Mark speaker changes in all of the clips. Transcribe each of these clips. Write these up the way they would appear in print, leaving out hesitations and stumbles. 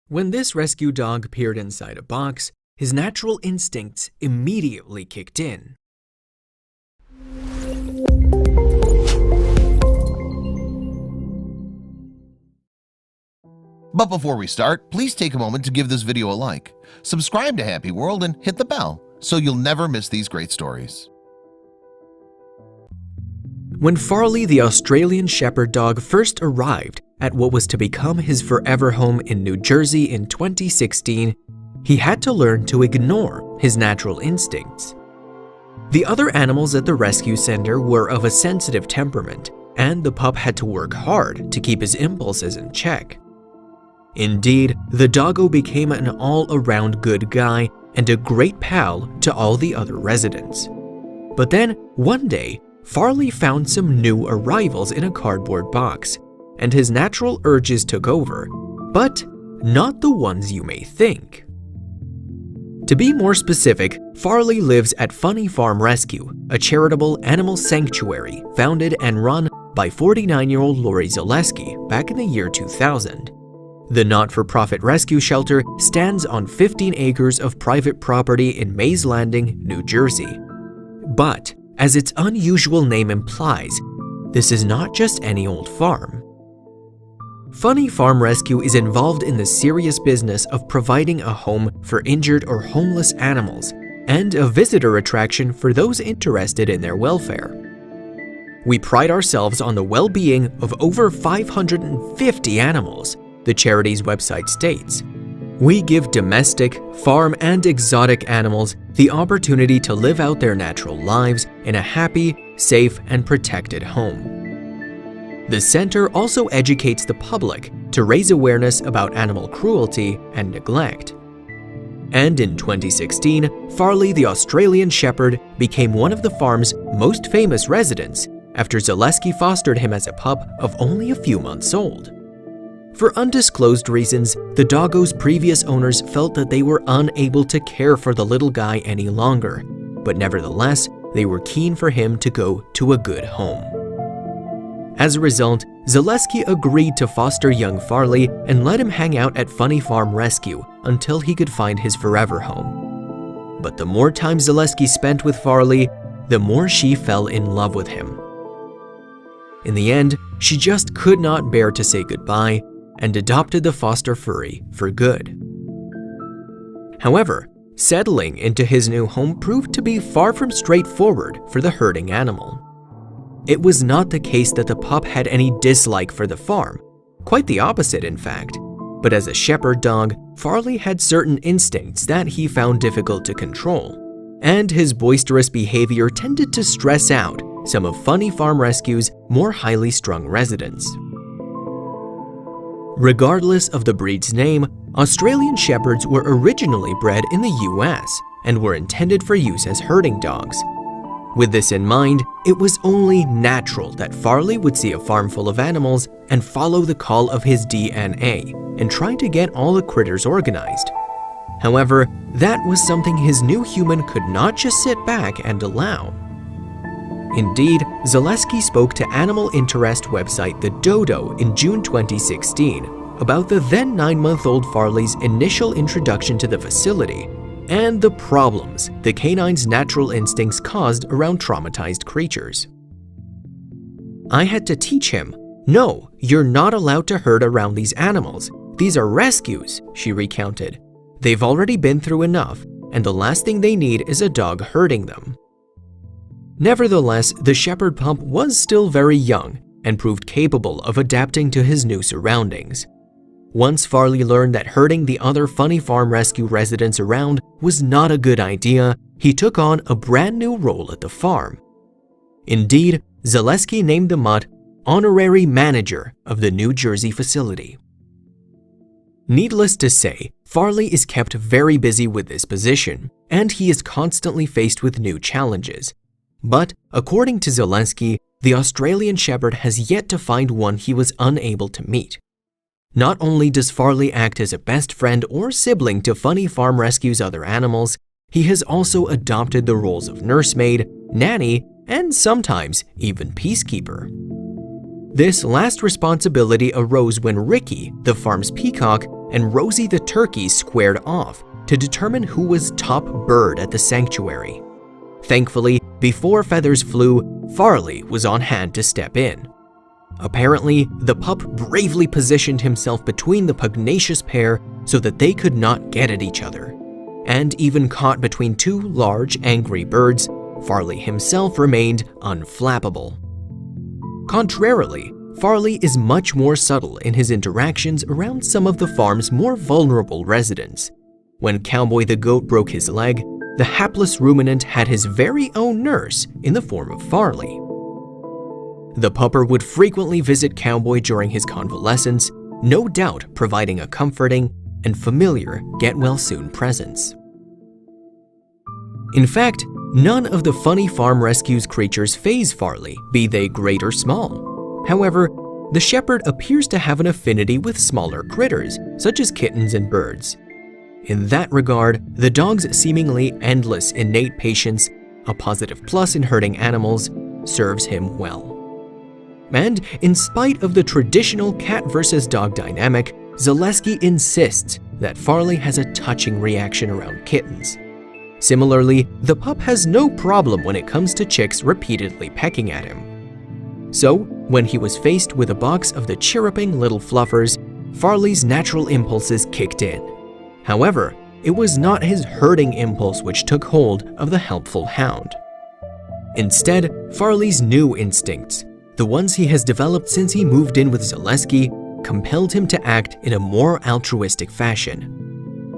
Speaker 1: When this rescue dog peered inside a box, his natural instincts immediately kicked in.
Speaker 2: But before we start, please take a moment to give this video a like, subscribe to HappyWorld, and hit the bell so you'll never miss these great stories.
Speaker 1: When Farley the Australian Shepherd dog first arrived at what was to become his forever home in New Jersey in 2016, he had to learn to ignore his natural instincts. The other animals at the rescue center were of a sensitive temperament, and the pup had to work hard to keep his impulses in check. Indeed, the doggo became an all-around good guy and a great pal to all the other residents. But then, one day, Farley found some new arrivals in a cardboard box, and his natural urges took over, but not the ones you may think. To be more specific, Farley lives at Funny Farm Rescue, a charitable animal sanctuary founded and run by 49-year-old Lori Zaleski back in the year 2000. The not-for-profit rescue shelter stands on 15 acres of private property in Mays Landing, New Jersey. But, as its unusual name implies, this is not just any old farm. Funny Farm Rescue is involved in the serious business of providing a home for injured or homeless animals and a visitor attraction for those interested in their welfare. We pride ourselves on the well-being of over 550 animals, the charity's website states. We give domestic, farm, and exotic animals the opportunity to live out their natural lives in a happy, safe, and protected home. The center also educates the public to raise awareness about animal cruelty and neglect. And in 2016, Farley the Australian Shepherd became one of the farm's most famous residents after Zaleski fostered him as a pup of only a few months old. For undisclosed reasons, the doggo's previous owners felt that they were unable to care for the little guy any longer, but nevertheless, they were keen for him to go to a good home. As a result, Zaleski agreed to foster young Farley and let him hang out at Funny Farm Rescue until he could find his forever home. But the more time Zaleski spent with Farley, the more she fell in love with him. In the end, she just could not bear to say goodbye and adopted the foster furry for good. However, settling into his new home proved to be far from straightforward for the herding animal. It was not the case that the pup had any dislike for the farm, quite the opposite in fact, but as a shepherd dog, Farley had certain instincts that he found difficult to control, and his boisterous behavior tended to stress out some of Funny Farm Rescue's more highly strung residents. Regardless of the breed's name, Australian Shepherds were originally bred in the US and were intended for use as herding dogs. With this in mind, it was only natural that Farley would see a farm full of animals and follow the call of his DNA and try to get all the critters organized. However, that was something his new human could not just sit back and allow. Indeed, Zaleski spoke to animal interest website The Dodo in June 2016 about the then 9-month-old Farley's initial introduction to the facility and the problems the canine's natural instincts caused around traumatized creatures. I had to teach him, "No, you're not allowed to herd around these animals. These are rescues," she recounted. "They've already been through enough, and the last thing they need is a dog herding them." Nevertheless, the shepherd pup was still very young and proved capable of adapting to his new surroundings. Once Farley learned that herding the other Funny Farm Rescue residents around was not a good idea, he took on a brand new role at the farm. Indeed, Zaleski named the mutt honorary manager of the New Jersey facility. Needless to say, Farley is kept very busy with this position, and he is constantly faced with new challenges. But, according to Zaleski, the Australian Shepherd has yet to find one he was unable to meet. Not only does Farley act as a best friend or sibling to Funny Farm Rescue's other animals, he has also adopted the roles of nursemaid, nanny, and sometimes even peacekeeper. This last responsibility arose when Ricky, the farm's peacock, and Rosie the turkey squared off to determine who was top bird at the sanctuary. Thankfully, before feathers flew, Farley was on hand to step in. Apparently, the pup bravely positioned himself between the pugnacious pair so that they could not get at each other. And even caught between two large, angry birds, Farley himself remained unflappable. Contrarily, Farley is much more subtle in his interactions around some of the farm's more vulnerable residents. When Cowboy the goat broke his leg, the hapless ruminant had his very own nurse in the form of Farley. The pupper would frequently visit Cowboy during his convalescence, no doubt providing a comforting and familiar get-well-soon presence. In fact, none of the Funny Farm Rescue's creatures faze Farley, be they great or small. However, the shepherd appears to have an affinity with smaller critters, such as kittens and birds. In that regard, the dog's seemingly endless innate patience, a positive plus in herding animals, serves him well. And in spite of the traditional cat versus dog dynamic, Zaleski insists that Farley has a touching reaction around kittens. Similarly, the pup has no problem when it comes to chicks repeatedly pecking at him. So, when he was faced with a box of the chirruping little fluffers, Farley's natural impulses kicked in. However, it was not his herding impulse which took hold of the helpful hound. Instead, Farley's new instincts, the ones he has developed since he moved in with Zaleski, compelled him to act in a more altruistic fashion.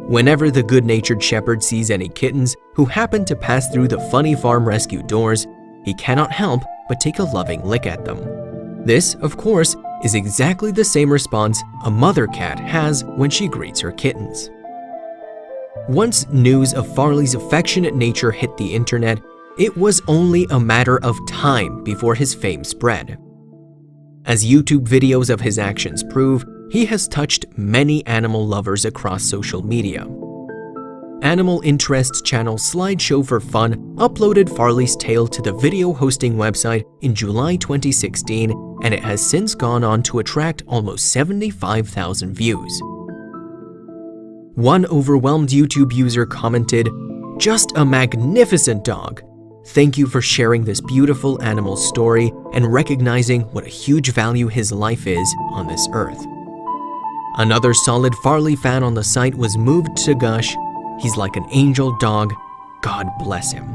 Speaker 1: Whenever the good-natured shepherd sees any kittens who happen to pass through the Funny Farm Rescue doors, he cannot help but take a loving lick at them. This, of course, is exactly the same response a mother cat has when she greets her kittens. Once news of Farley's affectionate nature hit the internet, it was only a matter of time before his fame spread. As YouTube videos of his actions prove, he has touched many animal lovers across social media. Animal interest channel Slideshow for Fun uploaded Farley's tale to the video hosting website in July 2016, and it has since gone on to attract almost 75,000 views. One overwhelmed YouTube user commented, "Just a magnificent dog. Thank you for sharing this beautiful animal story and recognizing what a huge value his life is on this earth." Another solid Farley fan on the site was moved to gush, "He's like an angel dog, God bless him."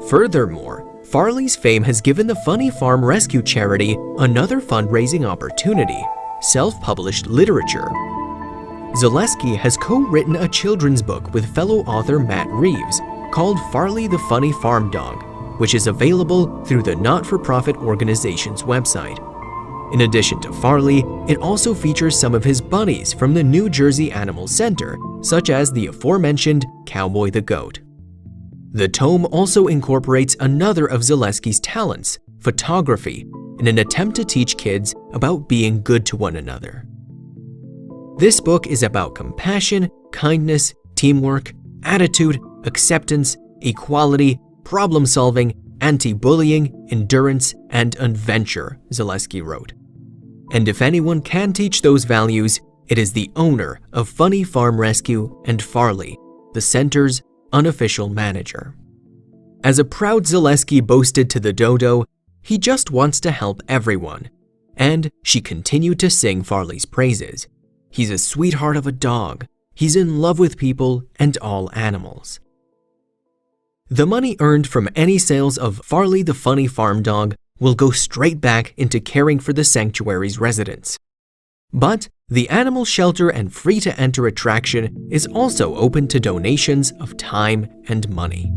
Speaker 1: Furthermore, Farley's fame has given the Funny Farm Rescue charity another fundraising opportunity: self-published literature. Zaleski has co-written a children's book with fellow author Matt Reeves called Farley the Funny Farm Dog, which is available through the not-for-profit organization's website. In addition to Farley, it also features some of his buddies from the New Jersey Animal Center, such as the aforementioned Cowboy the goat. The tome also incorporates another of Zaleski's talents, photography, in an attempt to teach kids about being good to one another. This book is about compassion, kindness, teamwork, attitude, acceptance, equality, problem-solving, anti-bullying, endurance, and adventure, Zaleski wrote. And if anyone can teach those values, it is the owner of Funny Farm Rescue and Farley, the center's unofficial manager. As a proud Zaleski boasted to the dodo, he just wants to help everyone. And she continued to sing Farley's praises. He's a sweetheart of a dog. He's in love with people and all animals. The money earned from any sales of Farley the Funny Farm Dog will go straight back into caring for the sanctuary's residents. But the animal shelter and free-to-enter attraction is also open to donations of time and money.